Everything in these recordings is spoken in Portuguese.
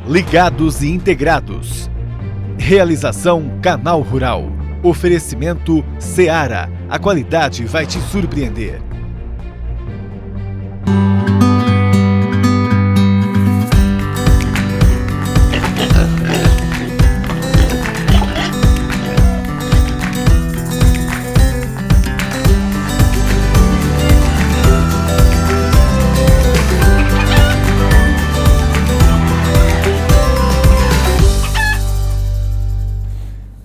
Ligados e integrados. Realização Canal Rural. Oferecimento Seara. A qualidade vai te surpreender.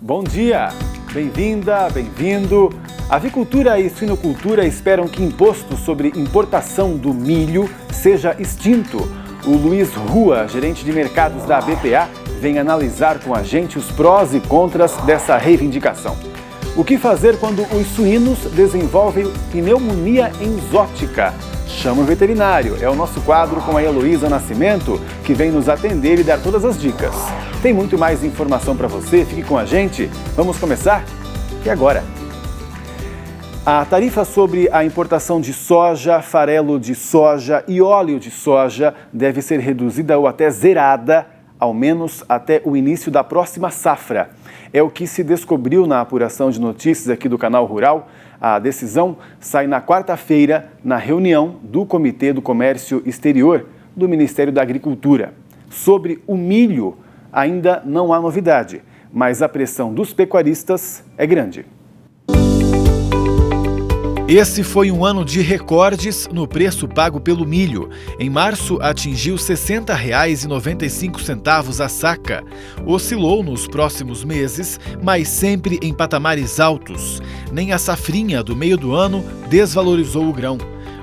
Bom dia, bem-vinda, bem-vindo. Avicultura e suinocultura esperam que imposto sobre importação do milho seja extinto. O Luiz Rua, gerente de mercados da BPA, vem analisar com a gente os prós e contras dessa reivindicação. O que fazer quando os suínos desenvolvem pneumonia enzótica? Chama o veterinário. É o nosso quadro com a Heloísa Nascimento, que vem nos atender e dar todas as dicas. Tem muito mais informação para você, fique com a gente. Vamos começar? E agora? A tarifa sobre a importação de soja, farelo de soja e óleo de soja deve ser reduzida ou até zerada, ao menos até o início da próxima safra. É o que se descobriu na apuração de notícias aqui do Canal Rural. A decisão sai na quarta-feira, na reunião do Comitê do Comércio Exterior do Ministério da Agricultura. Sobre o milho, ainda não há novidade, mas a pressão dos pecuaristas é grande. Esse foi um ano de recordes no preço pago pelo milho. Em março, atingiu R$ 60,95 a saca. Oscilou nos próximos meses, mas sempre em patamares altos. Nem a safrinha do meio do ano desvalorizou o grão.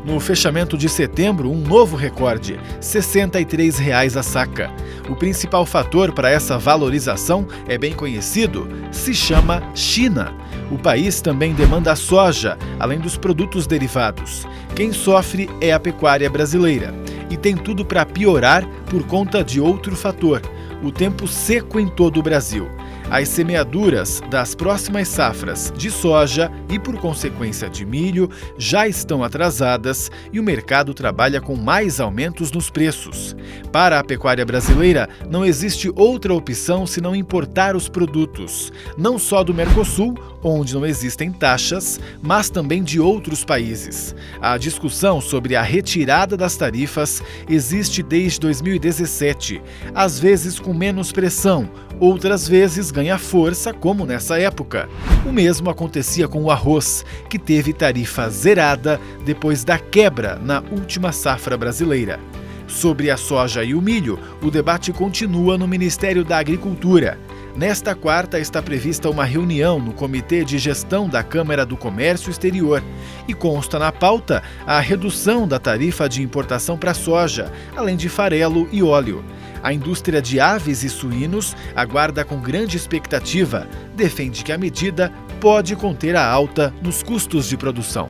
No fechamento de setembro, um novo recorde, R$ 63,00 a saca. O principal fator para essa valorização é bem conhecido, se chama China. O país também demanda soja, além dos produtos derivados. Quem sofre é a pecuária brasileira. E tem tudo para piorar por conta de outro fator, o tempo seco em todo o Brasil. As semeaduras das próximas safras de soja e, por consequência, de milho já estão atrasadas e o mercado trabalha com mais aumentos nos preços. Para a pecuária brasileira, não existe outra opção senão importar os produtos, não só do Mercosul, onde não existem taxas, mas também de outros países. A discussão sobre a retirada das tarifas existe desde 2017, às vezes com menos pressão, outras vezes ganha força, como nessa época. O mesmo acontecia com o arroz, que teve tarifa zerada depois da quebra na última safra brasileira. Sobre a soja e o milho, o debate continua no Ministério da Agricultura. Nesta quarta está prevista uma reunião no Comitê de Gestão da Câmara do Comércio Exterior e consta na pauta a redução da tarifa de importação para soja, além de farelo e óleo. A indústria de aves e suínos aguarda com grande expectativa, defende que a medida pode conter a alta nos custos de produção.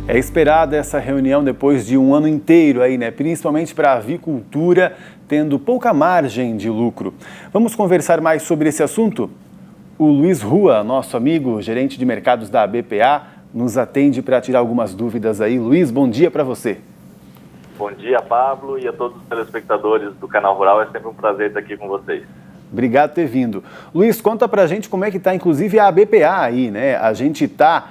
É esperada essa reunião depois de um ano inteiro aí, né? Principalmente para a avicultura, tendo pouca margem de lucro. Vamos conversar mais sobre esse assunto? O Luiz Rua, nosso amigo, gerente de mercados da BPA, nos atende para tirar algumas dúvidas aí. Luiz, bom dia para você. Bom dia, Pablo, e a todos os telespectadores do Canal Rural. É sempre um prazer estar aqui com vocês. Obrigado por ter vindo. Luiz, conta pra gente como é que está, inclusive, a BPA aí, né? A gente está,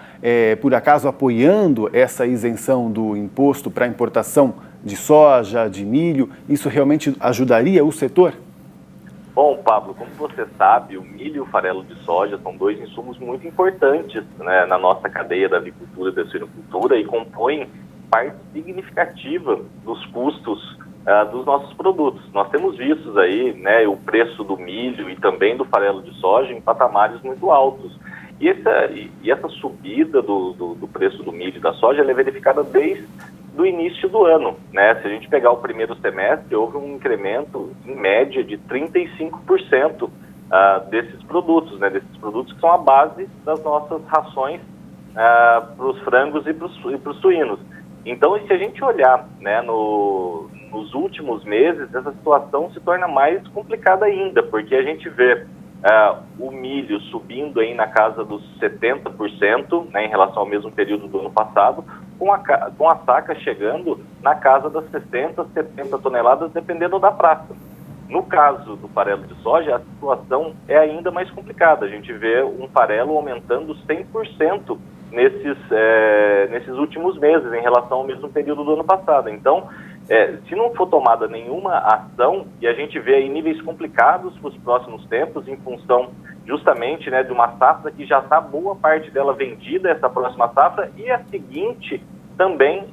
por acaso, apoiando essa isenção do imposto para importação de soja, de milho. Isso realmente ajudaria o setor? Bom, Pablo, como você sabe, o milho e o farelo de soja são dois insumos muito importantes, né, na nossa cadeia da avicultura e da suinocultura e compõem parte significativa dos custos dos nossos produtos. Nós temos visto aí, né, o preço do milho e também do farelo de soja em patamares muito altos. E essa subida do preço do milho e da soja ela é verificada desde do início do ano, né? Se a gente pegar o primeiro semestre, houve um incremento em média de 35% desses produtos, né? Desses produtos que são a base das nossas rações para os frangos e para os suínos. Então, se a gente olhar, né, nos últimos meses, essa situação se torna mais complicada ainda, porque a gente vê o milho subindo aí na casa dos 70%, né, em relação ao mesmo período do ano passado, com a saca chegando na casa das 60, 70 toneladas, dependendo da praça. No caso do farelo de soja, a situação é ainda mais complicada. A gente vê um farelo aumentando 100% nesses últimos meses, em relação ao mesmo período do ano passado. Então, se não for tomada nenhuma ação, e a gente vê aí níveis complicados para os próximos tempos, em função justamente, né, de uma safra que já está boa parte dela vendida, essa próxima safra, e a seguinte também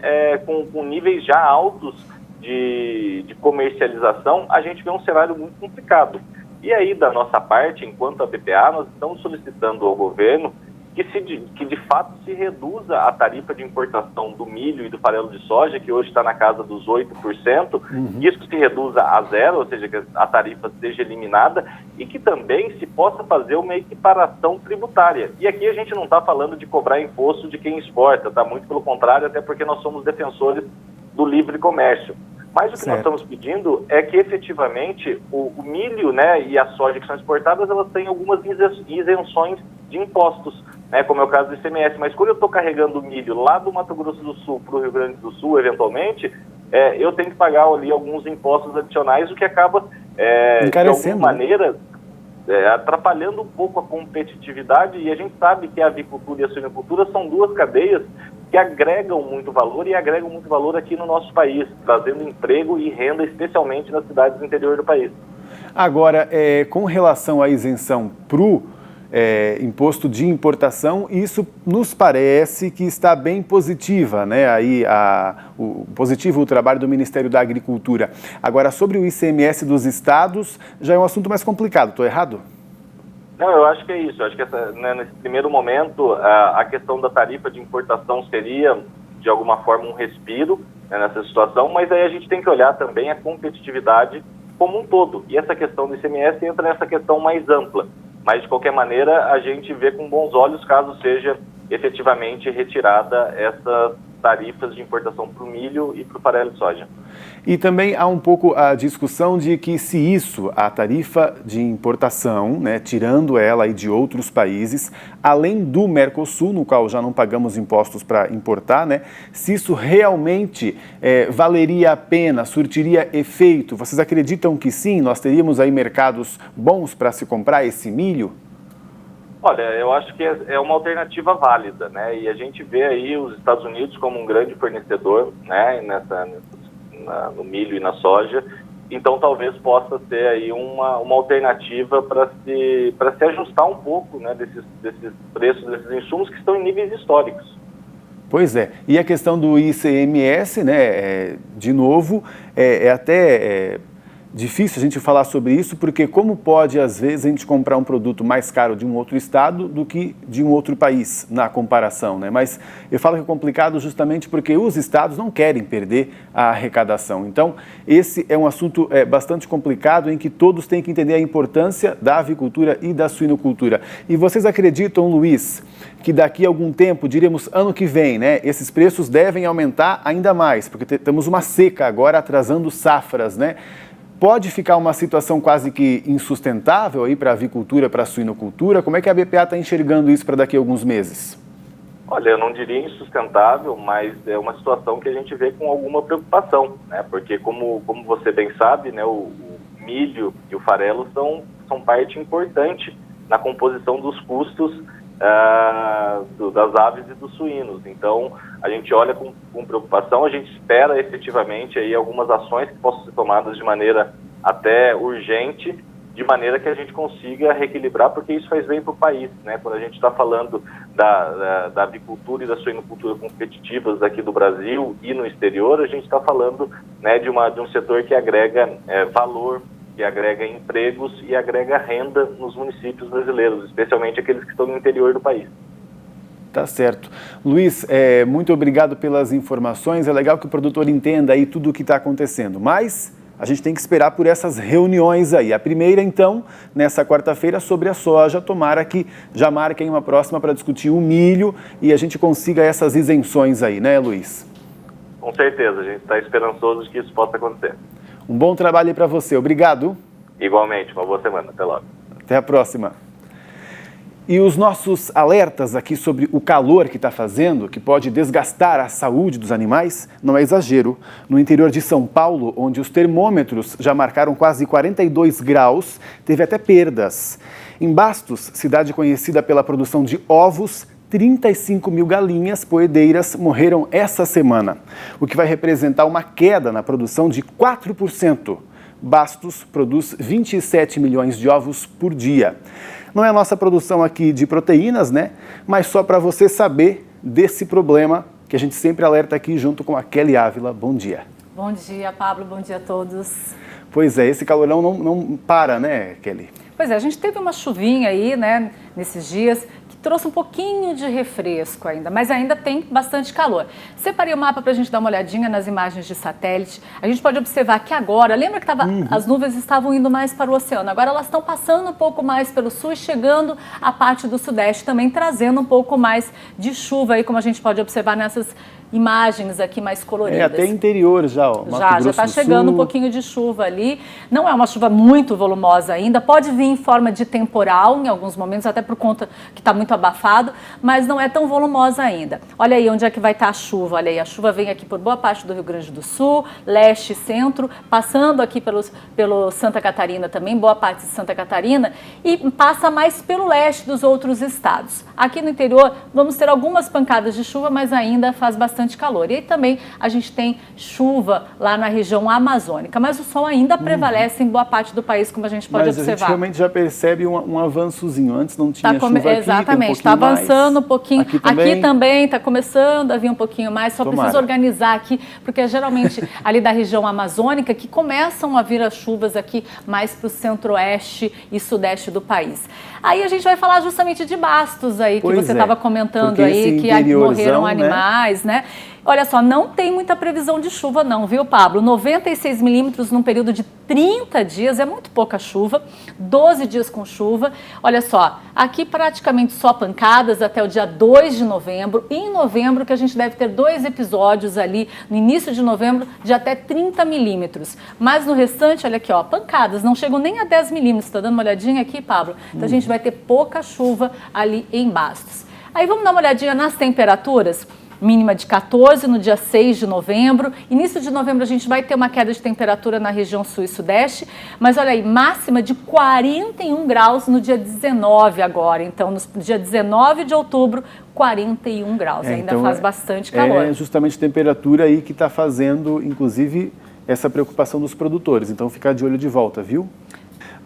com níveis já altos de comercialização, a gente vê um cenário muito complicado. E aí, da nossa parte, enquanto a BPA, nós estamos solicitando ao governo que de fato se reduza a tarifa de importação do milho e do farelo de soja, que hoje está na casa dos 8%, isso se reduza a zero, ou seja, que a tarifa seja eliminada, e que também se possa fazer uma equiparação tributária. E aqui a gente não está falando de cobrar imposto de quem exporta, tá? Muito pelo contrário, até porque nós somos defensores do livre comércio. Mas o que nós estamos pedindo é que, efetivamente, o milho, né, e a soja que são exportadas, elas têm algumas isenções de impostos, né, como é o caso do ICMS. Mas quando eu estou carregando milho lá do Mato Grosso do Sul para o Rio Grande do Sul, eventualmente, eu tenho que pagar ali alguns impostos adicionais, o que acaba, de alguma maneira, atrapalhando um pouco a competitividade. E a gente sabe que a avicultura e a suinocultura são duas cadeias que agregam muito valor, e agregam muito valor aqui no nosso país, trazendo emprego e renda, especialmente nas cidades do interior do país. Agora, com relação à isenção para o imposto de importação, isso nos parece que está bem positiva, né? Aí positivo o trabalho do Ministério da Agricultura. Agora, sobre o ICMS dos estados, já é um assunto mais complicado, estou errado? Não, eu acho que é isso. Eu acho que nesse primeiro momento a questão da tarifa de importação seria, de alguma forma, um respiro, né, nessa situação, mas aí a gente tem que olhar também a competitividade como um todo. E essa questão do ICMS entra nessa questão mais ampla. Mas, de qualquer maneira, a gente vê com bons olhos caso seja efetivamente retirada essas tarifas de importação para o milho e para o farelo de soja. E também há um pouco a discussão de que se isso, a tarifa de importação, né, tirando ela aí de outros países, além do Mercosul, no qual já não pagamos impostos para importar, né, se isso realmente valeria a pena, surtiria efeito, vocês acreditam que sim? Nós teríamos aí mercados bons para se comprar esse milho? Olha, eu acho que é uma alternativa válida, né? E a gente vê aí os Estados Unidos como um grande fornecedor, né, no milho e na soja. Então, talvez possa ser aí uma alternativa para se ajustar um pouco, né, desses preços, desses insumos que estão em níveis históricos. Pois é. E a questão do ICMS, né, de novo, até difícil a gente falar sobre isso, porque como pode, às vezes, a gente comprar um produto mais caro de um outro estado do que de um outro país, na comparação, né? Mas eu falo que é complicado justamente porque os estados não querem perder a arrecadação. Então, esse é um assunto bastante complicado, em que todos têm que entender a importância da avicultura e da suinocultura. E vocês acreditam, Luiz, que daqui a algum tempo, diríamos ano que vem, né, esses preços devem aumentar ainda mais, porque temos uma seca agora atrasando safras, né? Pode ficar uma situação quase que insustentável aí para a avicultura, para a suinocultura? Como é que a BPA está enxergando isso para daqui a alguns meses? Olha, eu não diria insustentável, mas é uma situação que a gente vê com alguma preocupação, né? Porque como você bem sabe, né, o milho e o farelo são parte importante na composição dos custos das aves e dos suínos. Então, a gente olha com preocupação, a gente espera efetivamente aí algumas ações que possam ser tomadas de maneira até urgente, de maneira que a gente consiga reequilibrar, porque isso faz bem para o país, né? Quando a gente está falando da avicultura e da suinocultura competitivas aqui do Brasil e no exterior, a gente está falando, né, de um setor que agrega valor, que agrega empregos e agrega renda nos municípios brasileiros, especialmente aqueles que estão no interior do país. Tá certo. Luiz, muito obrigado pelas informações. É legal que o produtor entenda aí tudo o que está acontecendo, mas a gente tem que esperar por essas reuniões aí. A primeira, então, nessa quarta-feira, sobre a soja. Tomara que já marquem uma próxima para discutir o milho e a gente consiga essas isenções aí, né, Luiz? Com certeza, a gente está esperançoso de que isso possa acontecer. Um bom trabalho aí para você. Obrigado. Igualmente, uma boa semana. Até logo. Até a próxima. E os nossos alertas aqui sobre o calor que está fazendo, que pode desgastar a saúde dos animais, não é exagero. No interior de São Paulo, onde os termômetros já marcaram quase 42 graus, teve até perdas. Em Bastos, cidade conhecida pela produção de ovos, 35 mil galinhas poedeiras morreram essa semana, o que vai representar uma queda na produção de 4%. Bastos produz 27 milhões de ovos por dia. Não é a nossa produção aqui de proteínas, né? Mas só para você saber desse problema que a gente sempre alerta aqui junto com a Kelly Ávila. Bom dia. Bom dia, Pablo. Bom dia a todos. Pois é, esse calorão não para, né, Kelly? Pois é, a gente teve uma chuvinha aí, né, nesses dias, que trouxe um pouquinho de refresco ainda, mas ainda tem bastante calor. Separei o mapa para a gente dar uma olhadinha nas imagens de satélite. A gente pode observar que agora, lembra que as nuvens estavam indo mais para o oceano, agora elas estão passando um pouco mais pelo sul e chegando à parte do sudeste também, trazendo um pouco mais de chuva aí, como a gente pode observar nessas imagens aqui mais coloridas. É até interior já, ó. Já está chegando um pouquinho de chuva ali. Não é uma chuva muito volumosa ainda, pode vir em forma de temporal em alguns momentos, até por conta que está muito abafado, mas não é tão volumosa ainda. Olha aí onde é que vai estar a chuva. Olha aí, a chuva vem aqui por boa parte do Rio Grande do Sul, leste e centro, passando aqui pelo Santa Catarina também, boa parte de Santa Catarina, e passa mais pelo leste dos outros estados. Aqui no interior vamos ter algumas pancadas de chuva, mas ainda faz bastante calor. E aí também a gente tem chuva lá na região amazônica, mas o sol ainda prevalece em boa parte do país, como a gente pode observar. Mas a gente realmente já percebe um avançozinho. Antes não tinha chuva aqui, exatamente, está avançando um pouquinho. Aqui também está começando a vir um pouquinho mais, só Tomara. preciso organizar aqui, porque é geralmente ali da região amazônica que começam a vir as chuvas aqui mais para o centro-oeste e sudeste do país. Aí a gente vai falar justamente de Bastos aí, que você estava comentando aí, que morreram animais, né? Olha só, não tem muita previsão de chuva não, viu, Pablo? 96 milímetros num período de 30 dias, é muito pouca chuva, 12 dias com chuva. Olha só, aqui praticamente só pancadas até o dia 2 de novembro. E em novembro que a gente deve ter 2 episódios ali, no início de novembro, de até 30 milímetros. Mas no restante, olha aqui, ó, pancadas, não chegam nem a 10 milímetros. Tá dando uma olhadinha aqui, Pablo? Então a gente vai ter pouca chuva ali em Bastos. Aí vamos dar uma olhadinha nas temperaturas. Mínima de 14 no dia 6 de novembro. Início de novembro a gente vai ter uma queda de temperatura na região sul e sudeste, mas olha aí, máxima de 41 graus no dia 19 agora. Então, no dia 19 de outubro, 41 graus. Ainda então faz bastante calor. É justamente a temperatura aí que está fazendo, inclusive, essa preocupação dos produtores. Então, ficar de olho de volta, viu?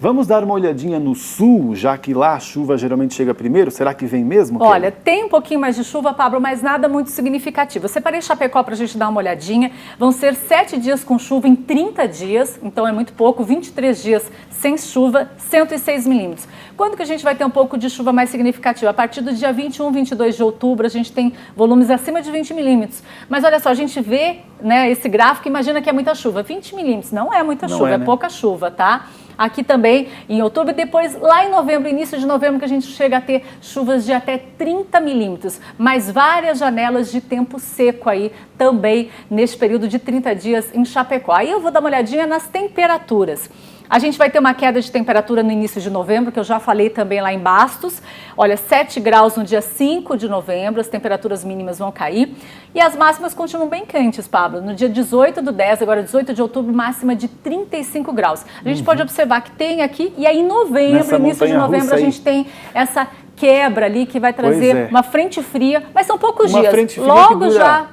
Vamos dar uma olhadinha no sul, já que lá a chuva geralmente chega primeiro. Será que vem mesmo? Olha, tem um pouquinho mais de chuva, Pablo, mas nada muito significativo. Eu separei Chapecó para a gente dar uma olhadinha. Vão ser 7 dias com chuva em 30 dias, então é muito pouco. 23 dias sem chuva, 106 milímetros. Quando que a gente vai ter um pouco de chuva mais significativa? A partir do dia 21, 22 de outubro, a gente tem volumes acima de 20 milímetros. Mas olha só, a gente vê, né, esse gráfico, imagina que é muita chuva. 20 milímetros não é muita chuva, é pouca chuva, tá? Aqui também em outubro e depois lá em novembro, início de novembro, que a gente chega a ter chuvas de até 30 milímetros, mas várias janelas de tempo seco aí também neste período de 30 dias em Chapecó. Aí eu vou dar uma olhadinha nas temperaturas. A gente vai ter uma queda de temperatura no início de novembro, que eu já falei também lá em Bastos. Olha, 7 graus no dia 5 de novembro, as temperaturas mínimas vão cair. E as máximas continuam bem quentes, Pablo. No dia 18 do 10, agora 18 de outubro, máxima de 35 graus. A gente pode observar que tem aqui, e aí em novembro, início de novembro, a gente tem essa quebra ali que vai trazer uma frente fria, mas são poucos dias. Frente fria logo que dura... já...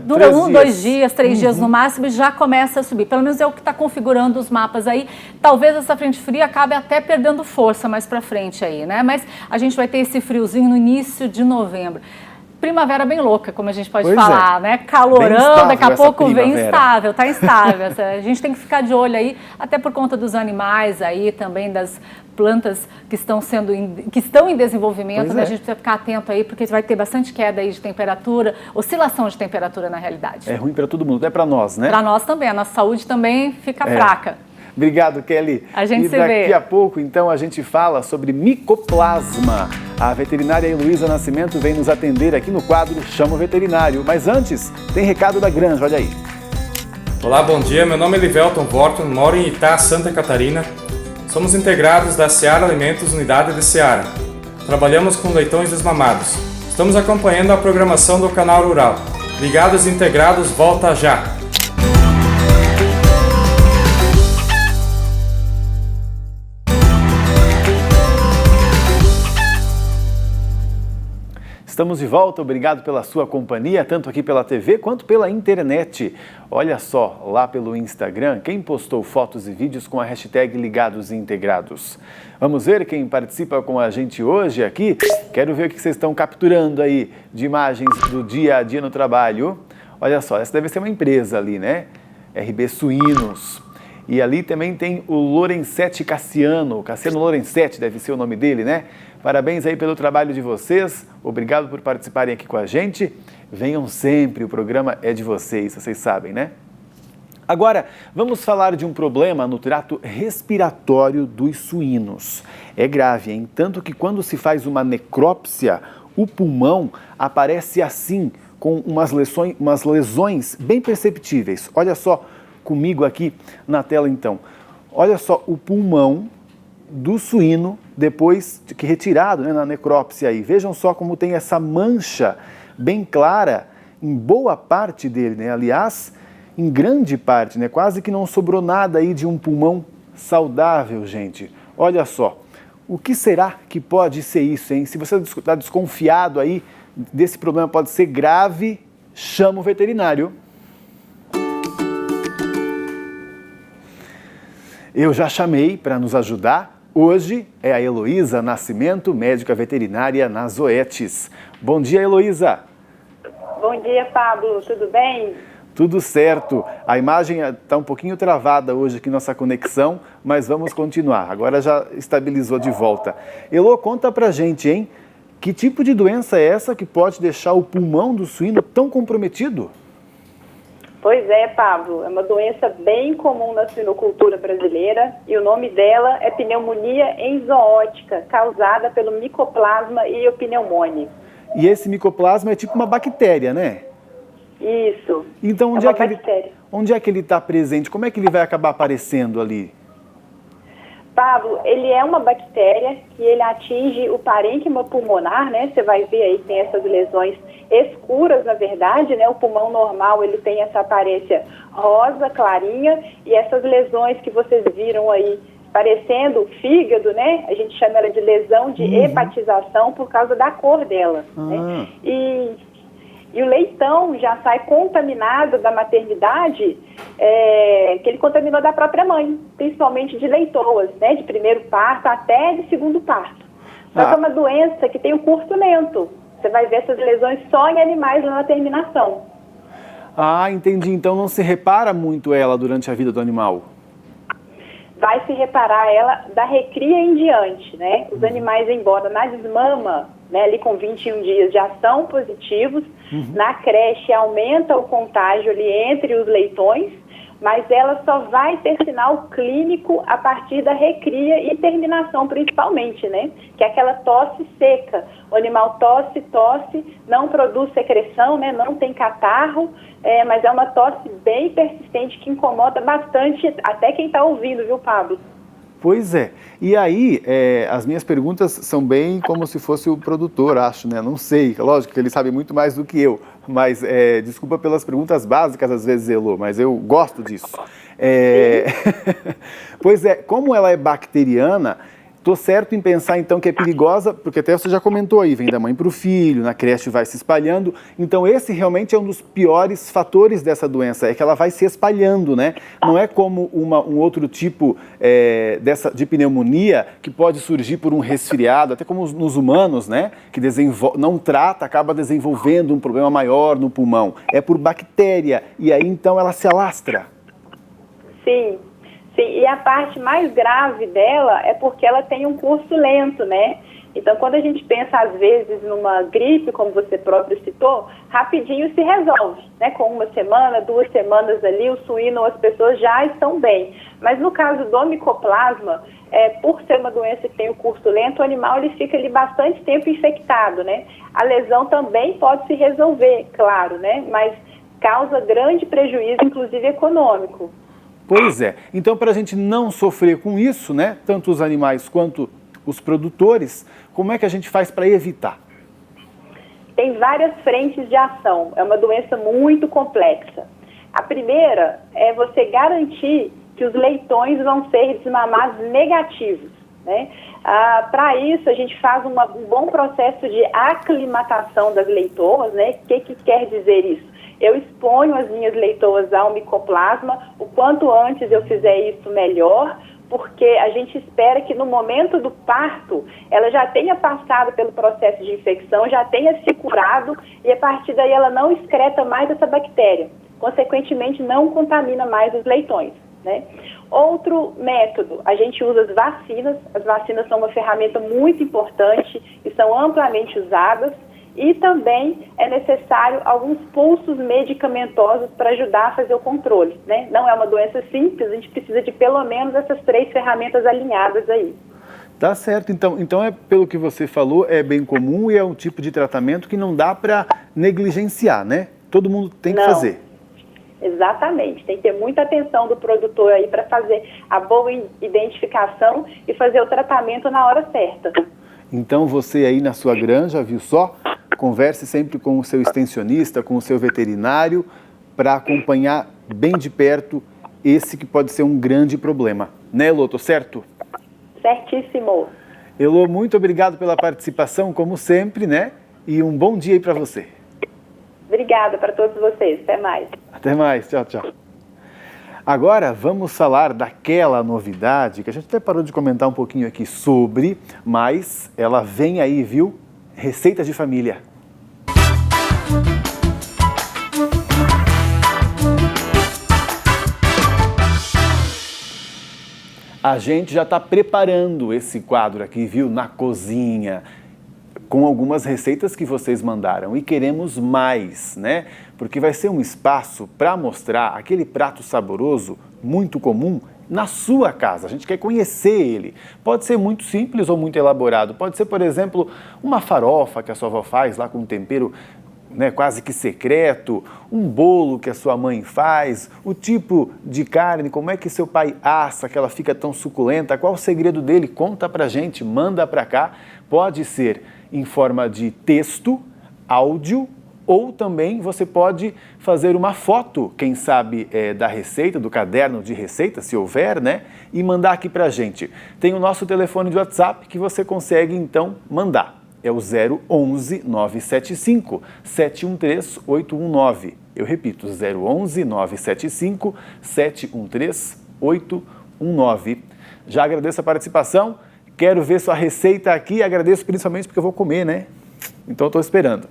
Dura 1, 2 dias, 3 dias no máximo e já começa a subir. Pelo menos é o que está configurando os mapas aí. Talvez essa frente fria acabe até perdendo força mais para frente aí, né? Mas a gente vai ter esse friozinho no início de novembro. Primavera bem louca, como a gente pode falar, né? Calorão, daqui a pouco vem instável, tá instável. A gente tem que ficar de olho aí, até por conta dos animais aí, também das plantas que estão em desenvolvimento, né? A gente precisa ficar atento aí, porque vai ter bastante queda aí de temperatura, oscilação de temperatura na realidade. É ruim para todo mundo, é para nós, né? Para nós também, a nossa saúde também fica fraca. Obrigado, Kelly. A gente se vê. Daqui a pouco, então, a gente fala sobre micoplasma. A veterinária Heloísa Nascimento vem nos atender aqui no quadro Chama o Veterinário. Mas antes, tem recado da Granja, olha aí. Olá, bom dia. Meu nome é Livelton Vorton, moro em Itá, Santa Catarina. Somos integrados da Seara Alimentos, unidade de Seara. trabalhamos com leitões desmamados. Estamos acompanhando a programação do Canal Rural. Ligados e Integrados volta já! Estamos de volta, obrigado pela sua companhia, tanto aqui pela TV quanto pela internet. Olha só, lá pelo Instagram, quem postou fotos e vídeos com a hashtag Ligados e Integrados. Vamos ver quem participa com a gente hoje aqui? Quero ver o que vocês estão capturando aí de imagens do dia a dia no trabalho. Olha só, essa deve ser uma empresa ali, né? RB Suínos. E ali também tem o Lorenzetti Cassiano Lorenzetti deve ser o nome dele, né? Parabéns aí pelo trabalho de vocês, obrigado por participarem aqui com a gente. Venham sempre, o programa é de vocês sabem, né? Agora, vamos falar de um problema no trato respiratório dos suínos. É grave, hein? Tanto que quando se faz uma necrópsia, o pulmão aparece assim, com umas lesões bem perceptíveis. Olha só comigo aqui na tela então. Olha só o pulmão do suíno depois que retirado, né, na necrópsia aí. Vejam só como tem essa mancha bem clara em boa parte dele, né? Aliás, em grande parte, né? Quase que não sobrou nada aí de um pulmão saudável, gente. Olha só, o que será que pode ser isso, hein? Se você está desconfiado aí desse problema, pode ser grave, chama o veterinário. Eu já chamei para nos ajudar. Hoje é a Heloísa Nascimento, médica veterinária na Zoetis. Bom dia, Heloísa. Bom dia, Pablo. Tudo bem? Tudo certo. A imagem está um pouquinho travada hoje aqui, nossa conexão, mas vamos continuar. Agora já estabilizou de volta. Elô, conta pra gente, hein? Que tipo de doença é essa que pode deixar o pulmão do suíno tão comprometido? Pois é, Pablo. É uma doença bem comum na suinocultura brasileira e o nome dela é pneumonia enzooótica, causada pelo Mycoplasma idiopneumoniae. E esse micoplasma é tipo uma bactéria, né? Isso. Então, onde é que ele está presente? Como é que ele vai acabar aparecendo ali? Pablo, ele é uma bactéria que ele atinge o parênquima pulmonar, né? Você vai ver aí que tem essas lesões escuras, na verdade, né? O pulmão normal, ele tem essa aparência rosa, clarinha, e essas lesões que vocês viram aí parecendo fígado, né? A gente chama ela de lesão de hepatização por causa da cor dela, né? E o leitão já sai contaminado da maternidade, que ele contaminou da própria mãe, principalmente de leitoas, né? De primeiro parto até de segundo parto. Só que é uma doença que tem um curso lento. Você vai ver essas lesões só em animais lá na terminação. Ah, entendi. Então não se repara muito ela durante a vida do animal. Vai se reparar ela da recria em diante, né? Os animais, embora na desmama, né, ali com 21 dias já são positivos, na creche aumenta o contágio ali entre os leitões, mas ela só vai ter sinal clínico a partir da recria e terminação, principalmente, né? Que é aquela tosse seca. O animal tosse, não produz secreção, né? Não tem catarro, mas é uma tosse bem persistente que incomoda bastante até quem está ouvindo, viu, Pablo? Pois é. E aí, as minhas perguntas são bem como se fosse o produtor, acho, né? Não sei, lógico que ele sabe muito mais do que eu, mas desculpa pelas perguntas básicas às vezes, Elô, mas eu gosto disso. Pois é, como ela é bacteriana, estou certo em pensar então que é perigosa, porque até você já comentou aí, vem da mãe para o filho, na creche vai se espalhando, então esse realmente é um dos piores fatores dessa doença, é que ela vai se espalhando, né? Não é como um outro tipo de pneumonia que pode surgir por um resfriado, até como nos humanos, né? Que não trata, acaba desenvolvendo um problema maior no pulmão. É por bactéria, e aí então ela se alastra. Sim. Sim, e a parte mais grave dela é porque ela tem um curso lento, né? Então, quando a gente pensa, às vezes, numa gripe, como você próprio citou, rapidinho se resolve, né? Com 1 semana, 2 semanas ali, o suíno, as pessoas já estão bem. Mas no caso do micoplasma, por ser uma doença que tem o curso lento, o animal ele fica ali bastante tempo infectado, né? A lesão também pode se resolver, claro, né? Mas causa grande prejuízo, inclusive econômico. Pois é. Então, para a gente não sofrer com isso, né, tanto os animais quanto os produtores. Como é que a gente faz para evitar? Tem várias frentes de ação, é uma doença muito complexa. A primeira é você garantir que os leitões vão ser desmamados negativos, né? Para isso, a gente faz um bom processo de aclimatação das leitoas, né? O que quer dizer isso? Eu exponho as minhas leitoas ao micoplasma, o quanto antes eu fizer isso, melhor, porque a gente espera que no momento do parto, ela já tenha passado pelo processo de infecção, já tenha se curado, e a partir daí ela não excreta mais essa bactéria. Consequentemente, não contamina mais os leitões, né? Outro método, a gente usa as vacinas. As vacinas são uma ferramenta muito importante e são amplamente usadas. E também é necessário alguns pulsos medicamentosos para ajudar a fazer o controle, né? Não é uma doença simples, a gente precisa de pelo menos essas 3 ferramentas alinhadas aí. Tá certo, então pelo que você falou, é bem comum e é um tipo de tratamento que não dá para negligenciar, né? Todo mundo tem que fazer. Exatamente, tem que ter muita atenção do produtor aí para fazer a boa identificação e fazer o tratamento na hora certa. Então você aí na sua granja, viu só? Converse sempre com o seu extensionista, com o seu veterinário, para acompanhar bem de perto esse que pode ser um grande problema. Né, Elô? Tô certo? Certíssimo. Elô, muito obrigado pela participação, como sempre, né? E um bom dia aí para você. Obrigada para todos vocês. Até mais. Até mais. Tchau, tchau. Agora vamos falar daquela novidade que a gente até parou de comentar um pouquinho aqui sobre, mas ela vem aí, viu? Receita de família. A gente já está preparando esse quadro aqui, viu? Na cozinha, com algumas receitas que vocês mandaram e queremos mais, né? Porque vai ser um espaço para mostrar aquele prato saboroso, muito comum, na sua casa. A gente quer conhecer ele. Pode ser muito simples ou muito elaborado. Pode ser, por exemplo, uma farofa que a sua avó faz lá com um tempero, né, quase que secreto, um bolo que a sua mãe faz, o tipo de carne, como é que seu pai assa, que ela fica tão suculenta, qual o segredo dele? Conta pra gente, manda pra cá. Pode ser em forma de texto, áudio, ou também você pode fazer uma foto, quem sabe, da receita, do caderno de receita, se houver, né? E mandar aqui pra gente. Tem o nosso telefone de WhatsApp que você consegue, então, mandar. É o 011 975 713 819. Eu repito, 011 975 713 819. Já agradeço a participação, quero ver sua receita aqui, agradeço principalmente porque eu vou comer, né? Então estou esperando.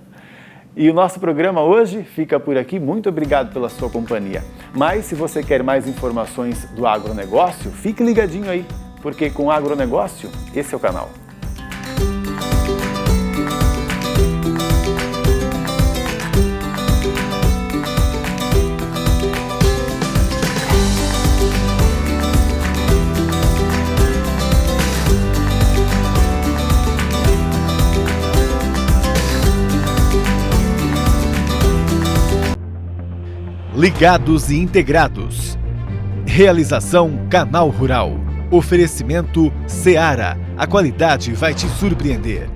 E o nosso programa hoje fica por aqui. Muito obrigado pela sua companhia. Mas se você quer mais informações do agronegócio, fique ligadinho aí, porque com o agronegócio, esse é o canal. Ligados e integrados. Realização Canal Rural. Oferecimento Seara. A qualidade vai te surpreender.